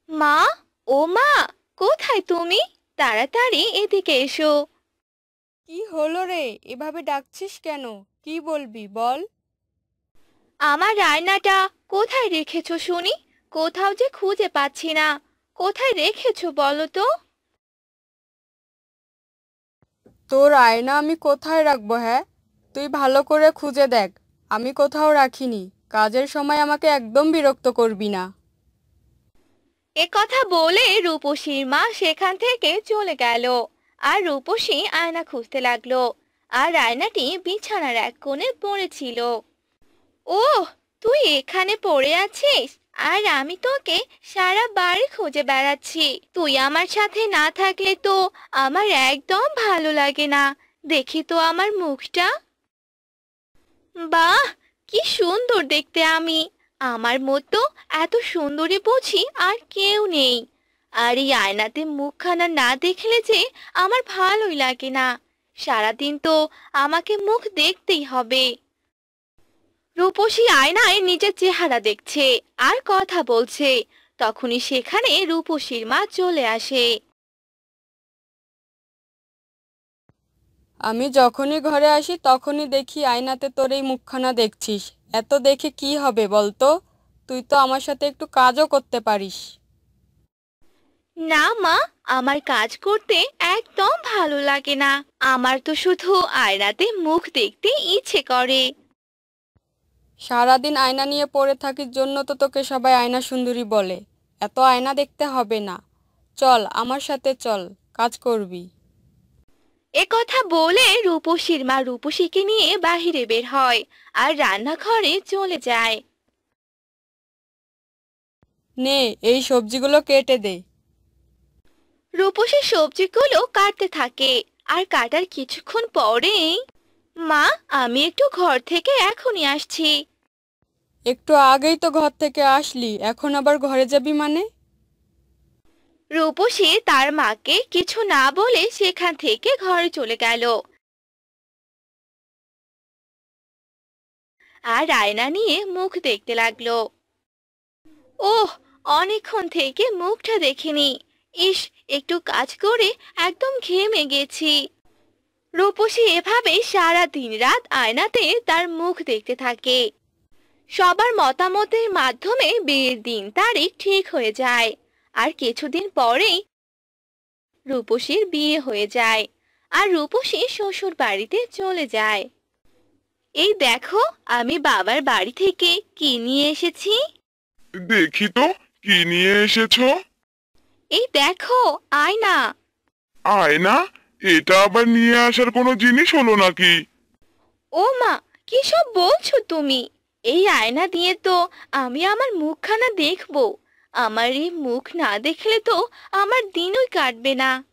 মা, ও মা, কোথায় তুমি? তাড়াতাড়ি এদিকে এসো। কি হলো রে? এভাবে ডাকছিস কেন? কি বলবি বল। আমার রায়নাটা কোথায় রেখেছো শুনি? কোথাও যে খুঁজে পাচ্ছি না। কোথায় রেখেছো বলো তো? তোর আয়না আমি কোথায় রাখবো? হ্যাঁ, তুই ভালো করে খুঁজে দেখ। আমি কোথাও রাখিনি। কাজের সময় আমাকে একদম বিরক্ত করবি না। এ কথা বলে রূপসীর মা সেখান থেকে চলে গেল। আর রূপসী আয়না খুঁজতে লাগলো। আর আয়নাটি বিছানার এক কোণে পড়েছিল। ওহ, তুই এখানে পড়ে আছিস? আর আমি তোকে সারা বাড়ি খুঁজে বেড়াচ্ছি। তুই আমার সাথে না থাকলে তো আমার একদম ভালো লাগে না। দেখি তো আমার মুখটা। বাহ, কি সুন্দর দেখতে আমি। আমার মতো এত সুন্দরী বুঝি আর কেউ নেই। আর এই আয়নাতে মুখখানা না দেখলে যে আমার ভালোই লাগে না। সারাদিন তো আমাকে মুখ দেখতেই হবে। রূপসী আয়নায় নিজের চেহারা দেখছে আর কথা বলছে। তখনই সেখানে রূপসীর মা চলে আসে। আমি যখনই ঘরে আসি তখনই দেখি আয়নাতে তোর এই মুখখানা দেখছিস। এত দেখে কি হবে বলতো? তুই তো আমার সাথে একটু কাজও করতে পারিস। না মা, আমার কাজ করতে একদম ভালো লাগে না। আমার তো শুধু আয়নাতে মুখ দেখতে ইচ্ছে করে। সারাদিন আয়না নিয়ে পড়ে থাকির জন্য তো তোকে সবাই আয়না সুন্দরী বলে। এত আয়না দেখতে হবে না। চল আমার সাথে চল, কাজ করবি। এ কথা বলে রূপসীর মা রূপসীকে নিয়ে বাহিরে বের হয় আর রান্নাঘরে চলে যায়। নে, এই সবজিগুলো কেটে দে। রূপসী সবজিগুলো কাটতে থাকে। আর কাটার কিছুক্ষণ পরেই, মা, আমি একটু ঘর থেকে এখনই আসছি। একটু আগেই তো ঘর থেকে আসলি, এখন আবার ঘরে যাবি মানে? রূপসী তার মাকে কিছু না বলে সেখান থেকে ঘরে চলে গেল। আর আয়না নিয়ে মুখ দেখতে লাগলো। ওহ, অনেকক্ষণ থেকে মুখটা দেখিনি। ইস, একটু কাজ করে একদম ঘেমে গেছি। রূপসী এভাবে সারা দিন রাত আয়নাতে তার মুখ দেখতে থাকে। সবার মতামতের মাধ্যমে বিয়ের দিন তারিখ ঠিক হয়ে যায়। আর কিছুদিন পরেই রূপসীর বিয়ে হয়ে যায়। আর রূপসী শ্বশুর বাড়িতে চলে যায়। এই দেখো, আমি বাবার বাড়ি থেকে কি নিয়ে এসেছি। দেখি তো, কি নিয়ে এসেছো? এই দেখো, আয়না। আয়না? এটা আবার নিয়ে আসার কোনো জিনিস হলো নাকি? ও মা, কি সব বলছো তুমি? এই আয়না দিয়ে তো আমি আমার মুখখানা দেখবো। আমার এই মুখ না দেখলে তো আমার দিনই কাটবে না।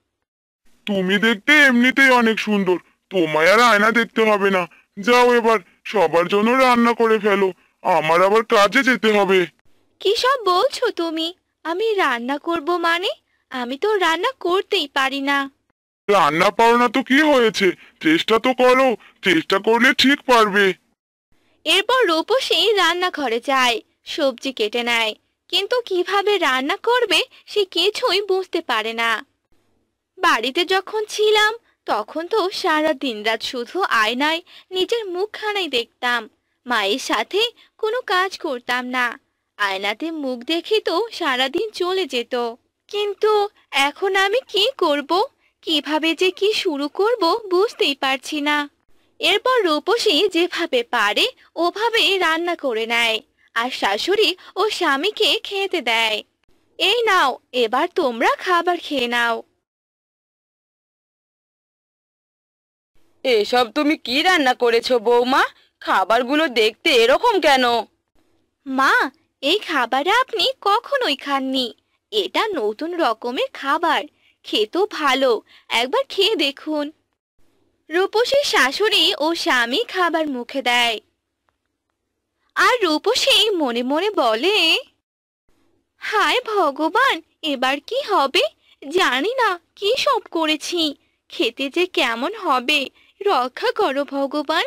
তুমি দেখতে এমনিতেই অনেক সুন্দর। তোমায় আর আয়না দেখতে হবে না। যাও এবার, সবার জন্য রান্না করে ফেলো। আমার আবার কাজে যেতে হবে। কি সব বলছো তুমি? আমি রান্না করব মানে? আমি তো রান্না করতেই পারি না। রান্না পারো না তো কি হয়েছে? চেষ্টা তো করো। চেষ্টা করলে ঠিক পারবে। এরপর রূপসী রান্নাঘরে যায়, সবজি কেটে নেয়। কিন্তু কিভাবে রান্না করবে সে কিছুই বুঝতে পারে না। বাড়িতে যখন ছিলাম তখন তো সারা দিন রাত শুধু আয়নায় নিজের মুখখানাই দেখতাম। মায়ের সাথে কোনো কাজ করতাম না। আয়নাতে মুখ দেখে তো সারাদিন চলে যেত। কিন্তু এখন আমি কি করব? কিভাবে যে কি শুরু করব বুঝতেই পারছি না। এরপর রূপসী যেভাবে পারে ওভাবে রান্না করে নেয়। আর শাশুড়ি ও স্বামীকে খেতে দেয়। এই নাও, এবার তোমরা খাবার খেয়ে নাও। এসব তুমি কি রান্না করেছো বৌমা? খাবারগুলো দেখতে এরকম কেন? মা, এই খাবার আপনি কখনোই খাননি। এটা নতুন রকমের খাবার। খেতেও ভালো। একবার খেয়ে দেখুন। রূপসীর শাশুড়ি ও স্বামী খাবার মুখে দেয়। আর রূপসী মনে মনে বলে, হায় ভগবান, এবার কি হবে? জানি না কি সব করেছি। খেতে যে কেমন হবে, রক্ষা করো ভগবান।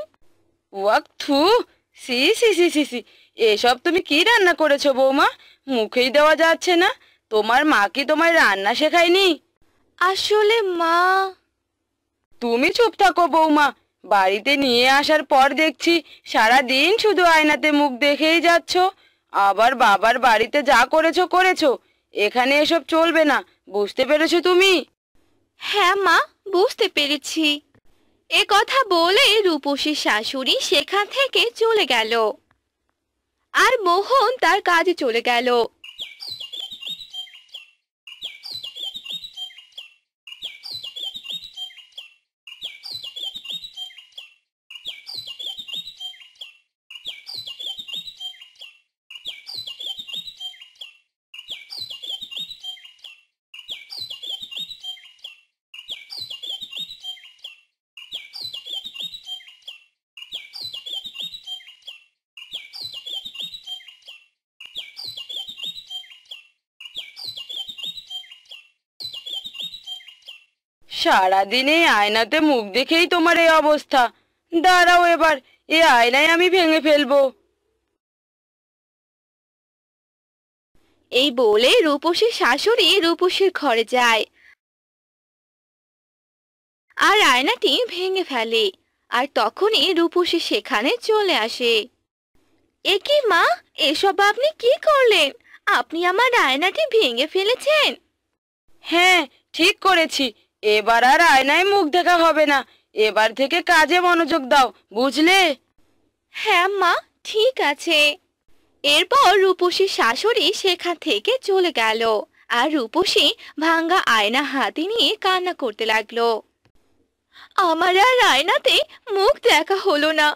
ওয়াক থু! সি সি সি সি সি! এসব তুমি কি রান্না করেছো বৌমা? মুখেই দেওয়া যাচ্ছে না। তোমার মা কি তোমায় রান্না শেখায়নি? আসলে মা। তুমি চুপ থাকো বৌমা। বাড়িতে নিয়ে আসার পর দেখছি সারা দিন শুধু আয়নাতে মুখ দেখেই যাচ্ছ। আবার বাবার বাড়িতে যা করেছো করেছো, এখানে এসব চলবে না। বুঝতে পেরেছো তুমি? হ্যাঁ মা, বুঝতে পেরেছি। এ কথা বলে রূপসীর শাশুড়ি সেখান থেকে চলে গেল, আর মোহন তার কাজে চলে গেল। সারাদিনে আয়নাতে মুখ দেখেই তোমার এই অবস্থা। দাঁড়াও, এবার এই আয়নায় আমি ভেঙে ফেলবো। এই বলে রূপসীর শাশুড়ি রূপসীর ঘরে যায় আর আয়নাটি ভেঙে ফেলে। আর তখনই রূপসী সেখানে চলে আসে। এ কি মা, এসব আপনি কি করলেন? আপনি আমার আয়নাটি ভেঙে ফেলেছেন। হ্যাঁ, ঠিক করেছি। এবার আর আয়নায় মুখ দেখা হবে না। এবার থেকে কাজে মনোযোগ দাও, বুঝলে? হ্যাঁ মা, ঠিক আছে। এরপর রূপসীর শাশুড়ি সেখান থেকে চলে গেল, আর রূপসী ভাঙ্গা আয়না হাতে নিয়ে কান্না করতে লাগলো। আমার আর আয়নাতে মুখ দেখা হলো না,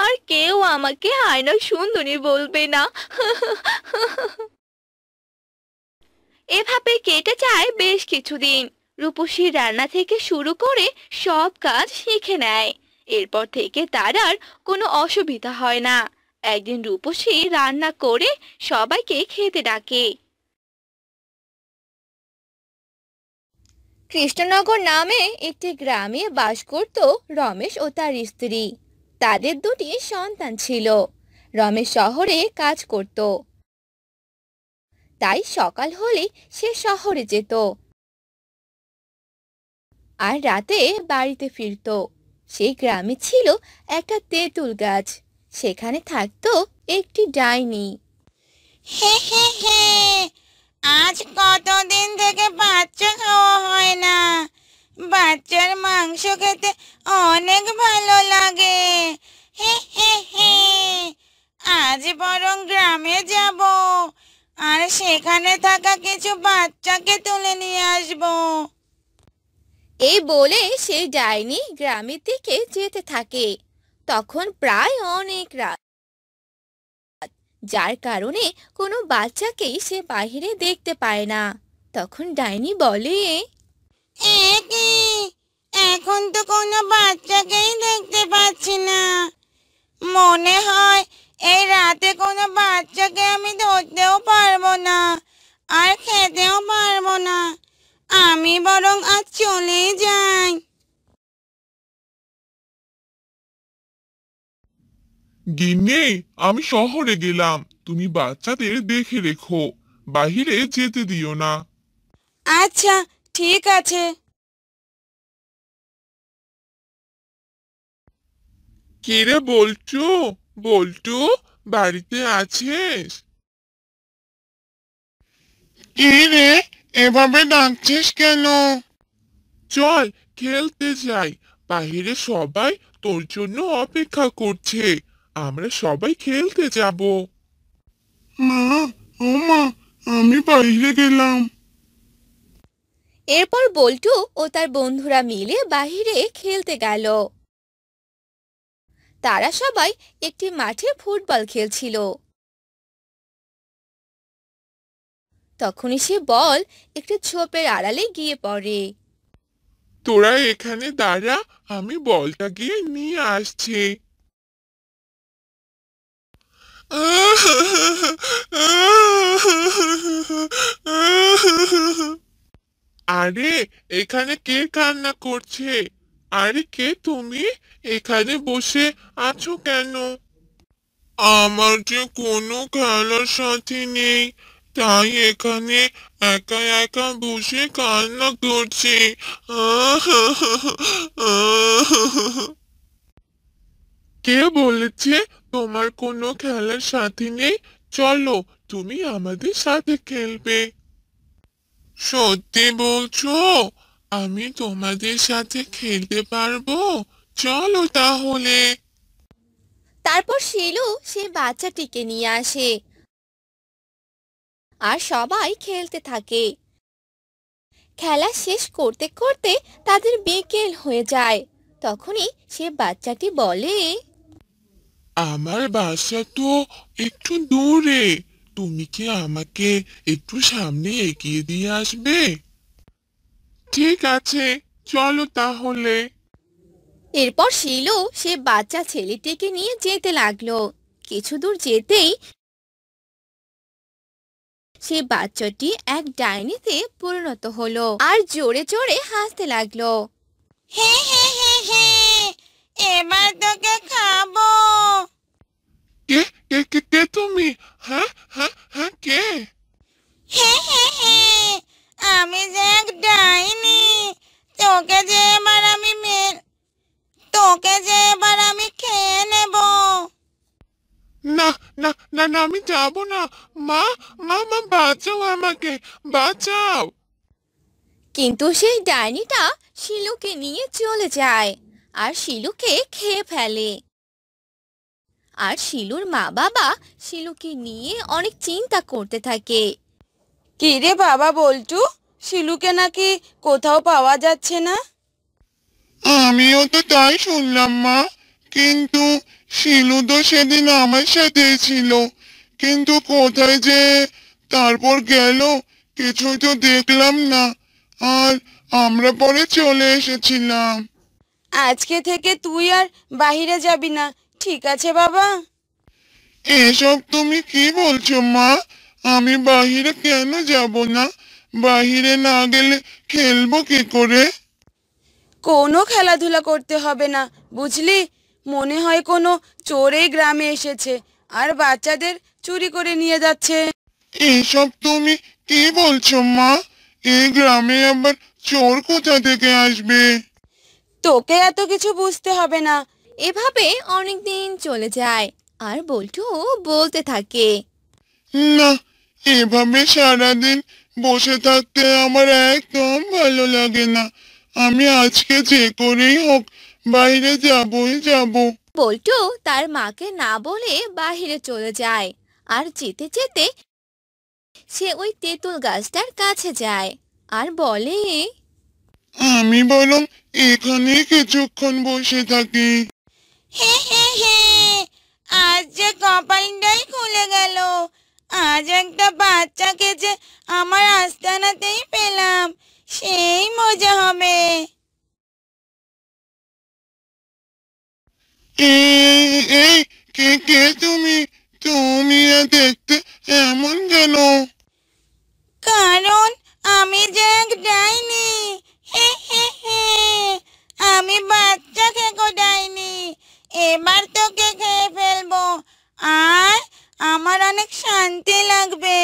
আর কেউ আমাকে আয়নার সুন্দরী বলবে না। এভাবে কেটে যায় বেশ কিছুদিন। রূপসী রান্না থেকে শুরু করে সব কাজ শিখে নেয়। এরপর থেকে তার আর কোনো অসুবিধা হয় না। একদিন রূপসী রান্না করে সবাইকে খেতে ডাকে। কৃষ্ণনগর নামে একটি গ্রামে বাস করত রমেশ ও তার স্ত্রী। তাদের দুটি সন্তান ছিল। রমেশ শহরে কাজ করত, তাই সকাল হলে সে শহরে যেত আর রাতে বাড়িতে ফিরত। সেই গ্রামে ছিল একটা তেঁতুল গাছ। সেখানে থাকতো একটি ডাইনি। হে হে হে, আজ কতদিন থেকে বাচ্চা খাওয়া হয় না। বাচ্চার মাংস খেতে অনেক ভালো লাগে। হে হে হে, আজ বরং গ্রামে যাব আর সেখানে থাকা কিছু বাচ্চাকে তুলে নিয়ে আসবো। এই বলে সেই ডাইনি গ্রামের দিকে যেতে থাকে। তখন প্রায় অনেক রাত, যার কারণে কোনো বাচ্চাকেই সে বাহিরে দেখতে পায় না। তখন ডাইনি বলে, এ কি, এখন তো কোনো বাচ্চাকেই দেখতে পাচ্ছি না। মনে হয় এই রাতে কোনো বাচ্চাকে আমি ধরতেও পারবো না আর খেতেও পারবো না। আমি বরং আজ চলেই যাই। গিন্নি, আমি শহরে গেলাম, তুমি বাচ্চাদের দেখে রেখো, বাহিরে যেতে দিও না। আচ্ছা, ঠিক আছে। কিরে বল্টু, বল্টু, বাড়িতে আছিস? কি রে, এভাবে ডাকছিস কেন? চল খেলতে যাই, বাহিরে সবাই তোর জন্য অপেক্ষা করছে। আমরা সবাই খেলতে যাব। মা, ও মা, আমি বাইরে গেলাম। এরপর বল্টু ও তার বন্ধুরা মিলে বাহিরে খেলতে গেল। তারা সবাই একটি মাঠে ফুটবল খেলছিল। তখনই সে বল একটি ঝোপের আড়ালে গিয়ে পড়ে। তোরা এখানে দাঁড়া, আমি বলটা গিয়ে নিয়ে আসছি। আরে, এখানে কে কান্না করছে? আরে কে তুমি? এখানে বসে আছো কেন? আমার যে কোনো খেলার সাথী নেই, তাই এখানে একা একা বসে কান্না করছি। কে বলেছে তোমার কোনো খেলার সাথী নেই? চলো, তুমি আমাদের সাথে খেলবে। সত্যি বলছো? আমি তোমাদের সাথে খেলতে পারবো? চলো তাহলে। তারপর শিলু সেই বাচ্চাটিকে নিয়ে আসে আর সবাই খেলতে থাকে। খেলা শেষ করতে করতে তাদের বিকেল হয়ে যায়। তখনই সে বাচ্চাটি বলে, আমার বাসা তো একটু দূরে, তুমি কি আমাকে একটু সামনে এগিয়ে দিয়ে আসবে? ঠিক আছে, চলো তাহলে। এরপর শিলু সে বাচ্চা ছেলেটিকে নিয়ে যেতে লাগলো। কিছু দূর যেতেই সে বাচ্চাটি এক ডাইনিতে পরিণত হলো আর জোরে জোরে হাসতে লাগলো। হে হে হে হে, এবার তোকে খাবো। কে কে কে কে তুমি? হ্যাঁ হ্যাঁ হ্যাঁ, কে? হে হে হে, আমি যে এক ডাইনি। তোকে যে এবার আমি তোকে যে এবার আমি খেয়ে নেব। না না না না, আমি যাব না। মা মা মা, বাঁচাও আমাকে, বাঁচাও। কিন্তু সেই ডাইনিটা শিলুকে নিয়ে চলে যায় আর শিলুকে খেয়ে ফেলে। আর শিলুর মা বাবা শিলুকে নিয়ে অনেক চিন্তা করতে থাকে। কি রে বাবা বল্টু, শিলুকে নাকি কোথাও পাওয়া যাচ্ছে না? আমিও তো তাই শুনলাম মা, কিন্তু শিলু তো সেদিন আমার সাথে ছিল, কিন্তু কোথায় যে তারপর গেল কিছুই তো দেখলাম না। আর আমরা পরে চলে এসেছিলাম। আজকে থেকে তুই আর বাহিরে যাবি না, ঠিক আছে বাবা? এসব তুমি কি বলছো মা? আমি বাহিরে কেন যাব না? বাহিরে না গেলে খেলবো কি করে? কোনো খেলাধুলা করতে হবে না, বুঝলি? মনে হয় কোনো চোর এই গ্রামে এসেছে আর বাচ্চাদের চুরি করে নিয়ে যাচ্ছে। এসব তুমি কি বলছো মা? এই গ্রামে আবার চোর কোথা থেকে আসবে? তোকে এত কিছু বুঝতে হবে না। এভাবে অনেক দিন চলে যায় আর বল্টু বলতে থাকে, না, এভাবে সারাদিন বসে থাকতে আমার একদম ভালো লাগে না। আমি আজকে যে করেই হোক বাইরে যাবই যাব। বল্টু তার মাকে না বলে বাহিরে চলে যায় আর যেতে যেতে সে ওই তেঁতুল গাছটার কাছে যায় আর বলে, আমি বরং এখানে কিছুক্ষণ বসে থাকি। হে হে হে, আজ যে কপালটাই খুলে গেল। আজ একটা বাচ্চাকে যে আমার আস্তানাতেই পেলাম, সেই মজা হবে। এই এই, কে কে তুমি? তুমি দেখতে এমন কেন? কারণ আমি যে এক ডাইনি। হে হে হে, আমি বাচ্চা খেকো ডাইনি। এবার তোকে খেয়ে ফেলবো আর আমার অনেক শান্তি লাগবে।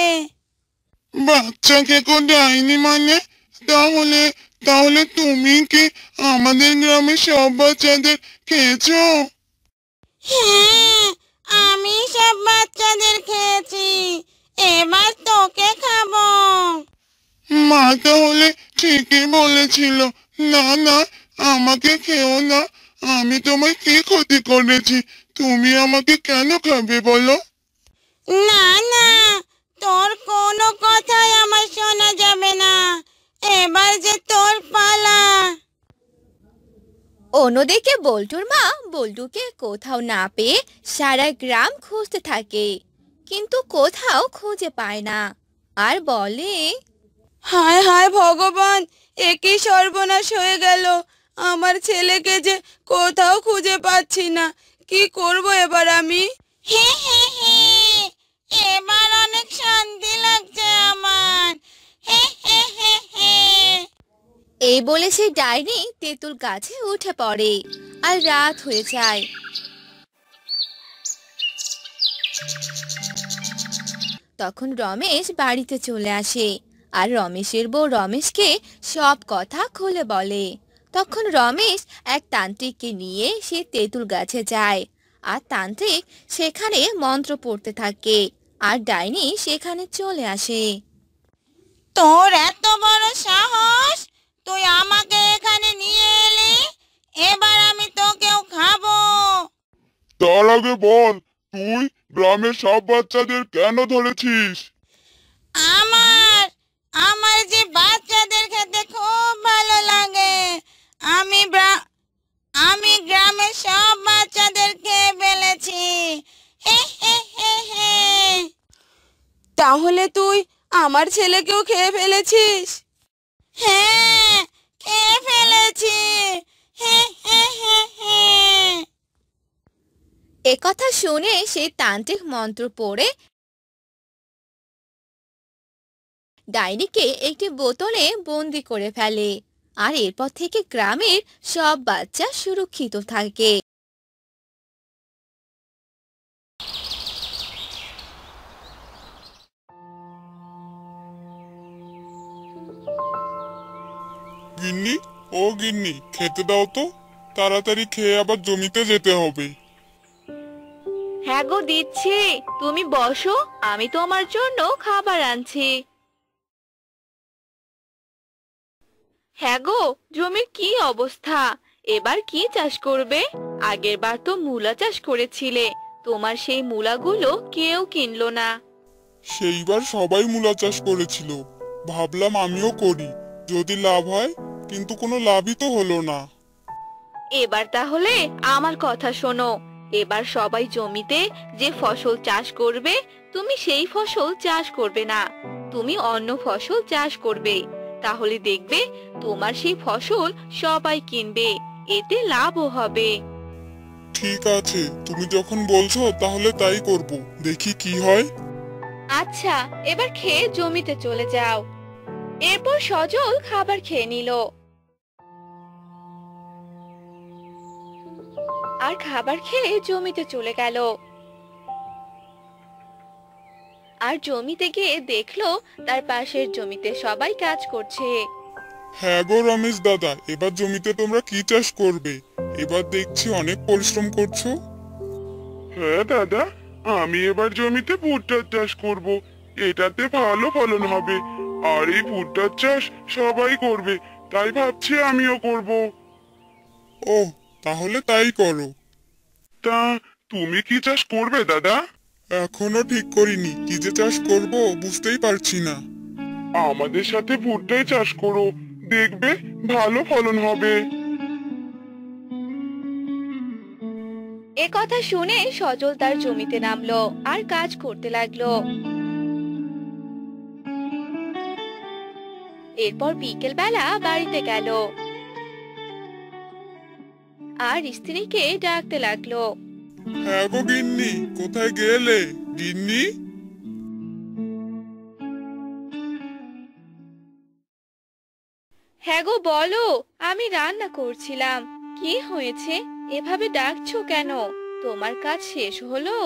বাচ্চাকে কো ডাইনি মানে? তাহলে তাহলে তুমি কি আমাদের গ্রামের সব বাচ্চাদের খেয়েছো? হ্যাঁ, আমি সব বাচ্চাদের খেয়েছি। এবার তোকে খাবো। মা তাহলে ঠিকই বলেছিল। না না, আমাকে খেও না। আমি তোমার কি ক্ষতি করেছি? তুমি আমাকে কেন খাবে বলো? না না, তোর কোনো কথাই আমার শোনা যাবে না। এবার যে তোর পালা। অন্যদিকে বল্টুর মা বল্টুকে কোথাও না পেয়ে সারা গ্রাম খুঁজতে থাকে, কিন্তু কোথাও খুঁজে পায় না আর বলে, হায় হায় ভগবান, এ কি সর্বনাশ হয়ে গেল! আমার ছেলেকে যে কোথাও খুঁজে পাচ্ছি না, কি করব এবার আমি? হে হে হে, এবার অনেক শান্তি লাগছে আমার। হে হে হে হে। এই বলে সেই ডাইনি তেঁতুল গাছে উঠে পড়ে আর রাত হয়ে যায়। তখন রমেশ বাড়িতে চলে আসে আর রমেশের বউ রমেশকে সব কথা খুলে বলে। তখন রমেশ এক তান্ত্রিককে নিয়ে সে তেঁতুল গাছে যায় আর তান্ত্রিক সেখানে মন্ত্র পড়তে থাকে আর ডাইনি সেখানে চলে আসে। তোর এত বড় সাহস, তুই আমাকে এখানে নিয়ে এলি, এবার আমি তোকেও খাবো। তার আগে বল, তুই গ্রামের সব বাচ্চাদের কেন ধরেছিস? আমার আমার যে বাচ্চাদের খেতে খুব ভালো লাগে, আমি গ্রামের সব বাচ্চাদের খেয়ে ফেলেছি। হে হে হে হে। তাহলে তুই আমার ছেলেকেও খেয়ে ফেলেছিস? হ্যাঁ, খেয়ে ফেলেছি। হে হে হে হে। একথা শুনে সেই তান্ত্রিক মন্ত্র পড়ে ডাইনিকে একটি বোতলে বন্দি করে ফেলে আর এরপর থেকে গ্রামের সব বাচ্চা সুরক্ষিত থাকে। গিন্নি, ও গিন্নি, খেতে দাও তো, তাড়াতাড়ি খেয়ে আবার জমিতে যেতে হবে। হ্যাঁ গো, দিচ্ছি, তুমি বসো, আমি তোমার জন্য খাবার আনছি। হ্যাঁ গো, জমির কি অবস্থা? এবার কি চাষ করবে? আগের বার তো মূলা চাষ করেছিলে, তোমার সেই মূলাগুলো কেউ কিনলো না। সেইবার সবাই মূলা চাষ করেছিল, ভাবলাম আমিও করি, যদি লাভ হয়, কিন্তু কোনো লাভই তো হলো না। এবার তাহলে আমার কথা শোনো, এবার সবাই জমিতে যে ফসল চাষ করবে তুমি সেই ফসল চাষ করবে না, তুমি অন্য ফসল চাষ করবে, তাহলে দেখবে তোমার সেই ফসল সবাই কিনবে, এতে লাভও হবে। ঠিক আছে, তুমি যখন বলছো তাহলে তাই করব, দেখি কি হয়। আচ্ছা, এবার খেয়ে জমিতে চলে যাও। এরপর সজল খাবার খেয়ে নিল আর খাবার খেয়ে জমিতে চলে গেল। আর জমিতে গিয়ে দেখলো তার পাশের জমিতে সবাই কাজ করছে। হ্যাঁ গো রমেশ দাদা, এবার জমিতে তোমরা কি চাষ করবে? এবার দেখছি অনেক পরিশ্রম করছো। হ্যাঁ দাদা, আমি এবার জমিতে ভুট্টার চাষ করব, এটাতে ভালো ফলন হবে, আর এই ভুট্টার চাষ সবাই করবে, তাই ভাবছি আমিও করব। ও, তাহলে তাই করো। তা তুমি কি চাষ করবে দাদা? এখনো ঠিক করিনি, কি যে চাষ করব বুঝতেই পারছি না। আমাদের সাথে ভুট্টাই চাষ করো, দেখবে ভালো ফলন হবে। এ কথা শুনে সজল তার জমিতে নামলো আর কাজ করতে লাগলো। এরপর বিকেল বেলা বাড়িতে গেল আর স্ত্রীকে ডাকতে লাগলো। হ্যাঁ গো গিন্নি, কোথায় গেলে গিন্নি? হ্যাঁ গো, বলো, আমি রান্না করছিলাম। কি হয়েছে, এভাবে ডাকছো কেন? তোমার কাজ শেষ হলো?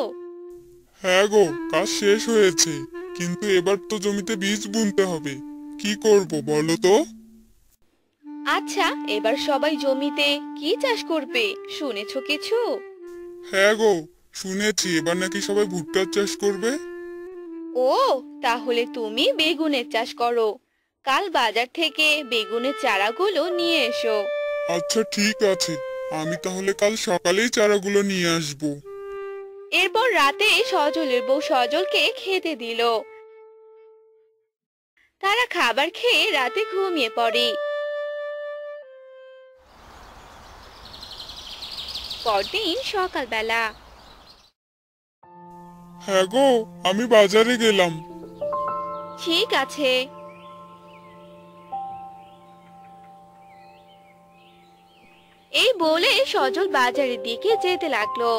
হ্যাঁ গো, কাজ শেষ হয়েছে, কিন্তু এবার তো জমিতে বীজ বুনতে হবে, কি করব বলো তো? আচ্ছা, এবার সবাই জমিতে কি চাষ করবে শুনেছো কিছু? হ্যাঁ গো, শুনেছি এবার নাকি সবাই ভুট্টার চাষ করবে। ও, তাহলে তুমি বেগুনের চাষ করো। কাল বাজার থেকে বেগুনের চারাগুলো নিয়ে এসো। আচ্ছা ঠিক আছে, আমি তাহলে কাল সকালেই চারাগুলো নিয়ে আসবো। এরপর রাতে সজলের বউ সজলকে খেতে দিল। তারা খাবার খেয়ে রাতে ঘুমিয়ে পড়ে। পরদিন সকালবেলা। হ্যাঁ গো, আমি বাজারে গেলাম। ঠিক আছে। এই বলে সজল বাজারের দিকে যেতে লাগলো।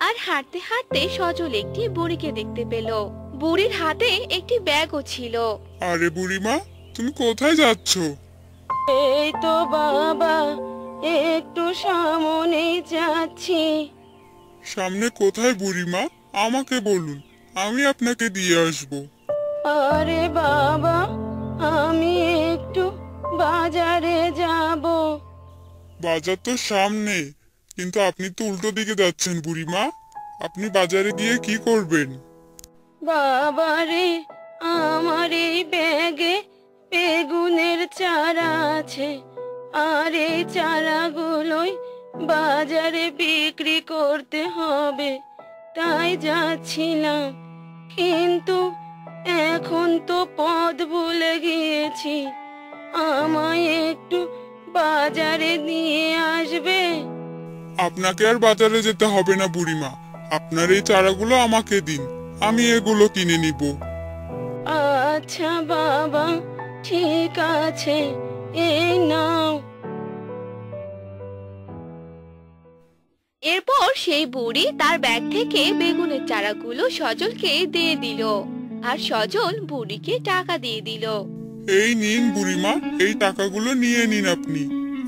আর হাঁটতে হাঁটতে সজল একটি বুড়িকে দেখতে পেল। বুড়ির হাতে একটি ব্যাগও ছিল। আরে বুড়িমা, তুমি কোথায় যাচ্ছ? এই তো বাবা, একটু সামনে যাচ্ছি। সামনে কোথায় বুড়িমা? আমাকে বলুন, আমি আপনাকে দিয়ে আসবো। আরে বাবা, আমি একটু বাজারে যাব। বাজার তো সামনে, কিন্তু আপনি তো উল্টো দিকে যাচ্ছেন বুড়িমা। আপনি বাজারে গিয়ে কি করবেন? বাবা রে, আমার এই ব্যাগে বেগুনের চারা আছে, আর এই চারাগুলোই বাজারে বিক্রি করতে হবে, তাই যাচ্ছিলাম। কিন্তু এখন তো পথ ভুলে গিয়েছি, আমায় একটু বাজারে নিয়ে আসবে? আপনাকে আর বাজারে যেতে হবে না বুড়িমা, আপনার এই চারাগুলো আমাকে দিন, আমি এগুলো কিনে নিব। আচ্ছা বাবা, ঠিক আছে, এই নাও। এরপর সেই বুড়ি তার ব্যাগ থেকে বেগুনের চারাগুলো সজলকে দিয়ে দিল, আর সজল বুড়িকে টাকা দিয়ে দিল। এই নিন বুড়িমা, এই টাকাগুলো নিয়ে নিন আপনি,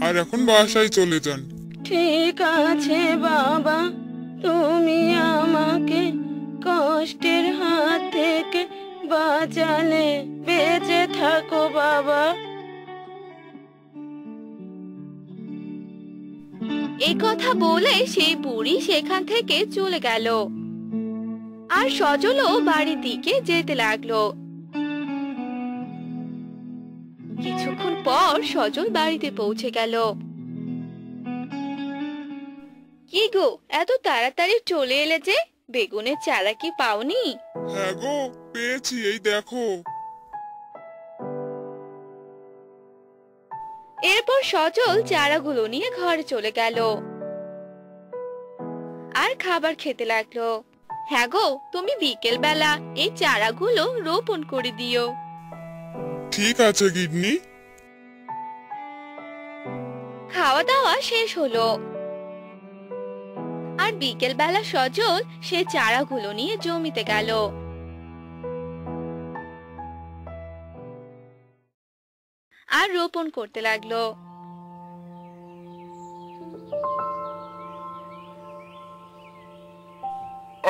আর এখন বাসায় চলে যান। ঠিক আছে বাবা, তুমি আমাকে কষ্টের হাত থেকে বাঁচালে। বেঁচে থাকো বাবা। এই কথা বলে সেই বুড়ি সেখান থেকে চলে গেল, আর সজলও বাড়ির দিকে যেতে লাগলো। কিছুক্ষণ পর সজল বাড়িতে পৌঁছে গেল। কি গো, এত তাড়াতাড়ি চলে এলে যে? বেগুনের চারা কি পাওনি? হ্যাঁ গো, পেয়েছি, এই দেখো। এরপর সজল চারাগুলো নিয়ে ঘরে চলে গেল আর খাবার খেতে লাগলো। হ্যাঁ গো, তুমি বিকেল বেলা এই চারাগুলো রোপণ করে দিও। ঠিক আছে গিন্নি। খাওয়া দাওয়া শেষ হলো, আর বিকেল বেলা সজল সে চারাগুলো নিয়ে জমিতে গেল। আর রোপণ করতে লাগলো।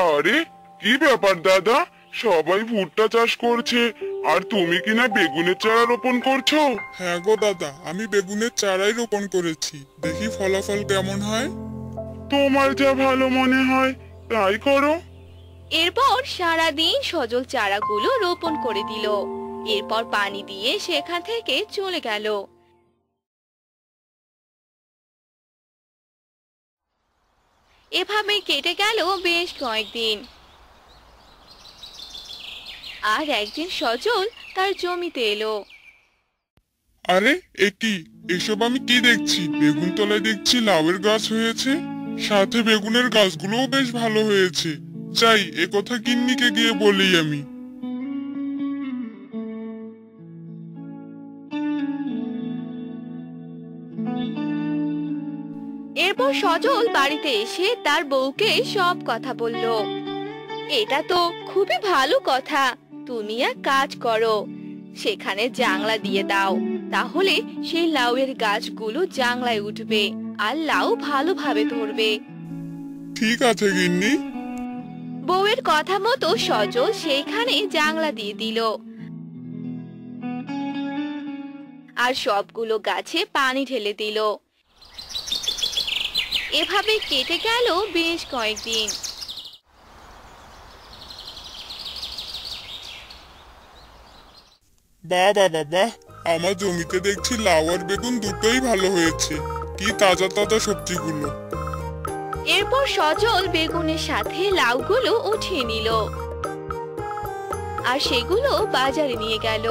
আরে কি ব্যাপার দাদা, সবাই ভুট্টা চাষ করছে আর তুমি কিনা বেগুনের চারা রোপণ করছো? হ্যাঁ গো দাদা, আমি বেগুনের চারাই রোপণ করেছি, দেখি ফলাফল কেমন হয়। তোমার যা ভালো মনে হয় তাই করো। এরপর সারাদিন সজল চারাগুলো রোপণ করে দিল, এরপর পানি দিয়ে সেখান থেকে চলে গেল। এভাবে কেটে গেল বেশ কয়েকদিন। আর একদিন সজল তার জমিতে এলো। আরে এ কি, এসব আমি কি দেখছি? বেগুন তলায় দেখছি লাউয়ের গাছ হয়েছে, সাথে বেগুনের গাছগুলোও বেশ ভালো হয়েছে। যাই, এ কথা গিন্নিকে গিয়ে বলি আমি। এরপর সজল বাড়িতে এসে তার বউকে সব কথা বলল। এটা তো খুবই ভালো কথা, তুমি এক কাজ করো, সেখানে জাংলা দিয়ে দাও, তাহলে সেই লাউয়ের গাছগুলো জাংলায় উঠবে আর লাউ ভালোভাবে ধরবে। ঠিক আছে গিন্নি। বউয়ের কথা মতো সজল সেইখানে জাংলা দিয়ে দিল, আর সবগুলো গাছে পানি ঢেলে দিল। এভাবে কেটে গেল বেশ কয়েকদিন। বাহ বাবা বাহ, আমার জমিতে দেখছি লাউ আর বেগুন দুটোই ভালো হয়েছে, কি তাজা তাজা সবজিগুলো। এরপর সজল বেগুনের সাথে লাউগুলো উঠিয়ে নিল, আর সেগুলো বাজারে নিয়ে গেল।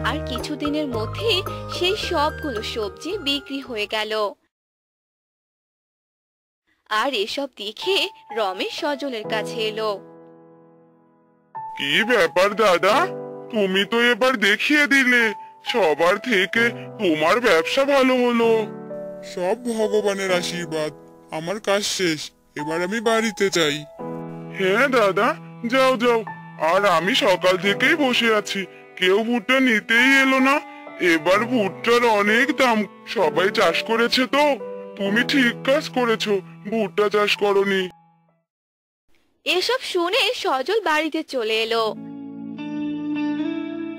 আর কিছুদিনের মধ্যে সেই সবগুলো সবজি বিক্রি হয়ে গেল। আর এসব দেখে রমেশ সজলের কাছে এলো। কি ব্যাপার দাদা, তুমি তো এবার দেখিয়ে দিলে, সবার থেকে তোমার ব্যবসা ভালো হলো। সব ভগবানের আশীর্বাদ, আমার কাজ শেষ, এবার আমি বাড়িতে যাই। হ্যাঁ দাদা, যাও যাও। আর আমি সকাল থেকেই বসে আছি, কেউ ভুট্টা নিতেই এলো না। এবার ভুট্টার অনেক দাম, সবাই চাষ করেছে তো। তুমি ঠিক কাজ করেছো, ভুট্টা চাষ করনি। এসব শুনে সজল বাড়িতে চলে এলো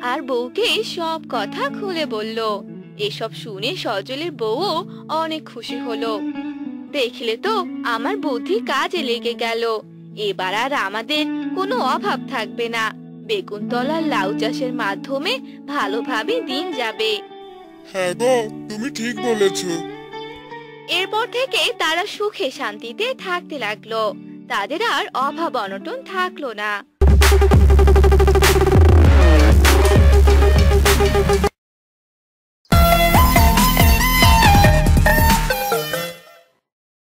আর বউকে সব কথা খুলে বলল। এসব শুনে সজলের বউও অনেক খুশি হলো। দেখলে তো, আমার বুদ্ধি কাজে লেগে গেল। এবার আর আমাদের কোনো অভাব থাকবে না। বেগুনতলার লাউ চাষের মাধ্যমে ভালোভাবে দিন যাবে। হ্যাঁ গো, তুমি ঠিক বলেছো। এরপর থেকে তারা সুখে শান্তিতে থাকতে লাগলো। তাদের আর অভাব অনটন থাকলো না।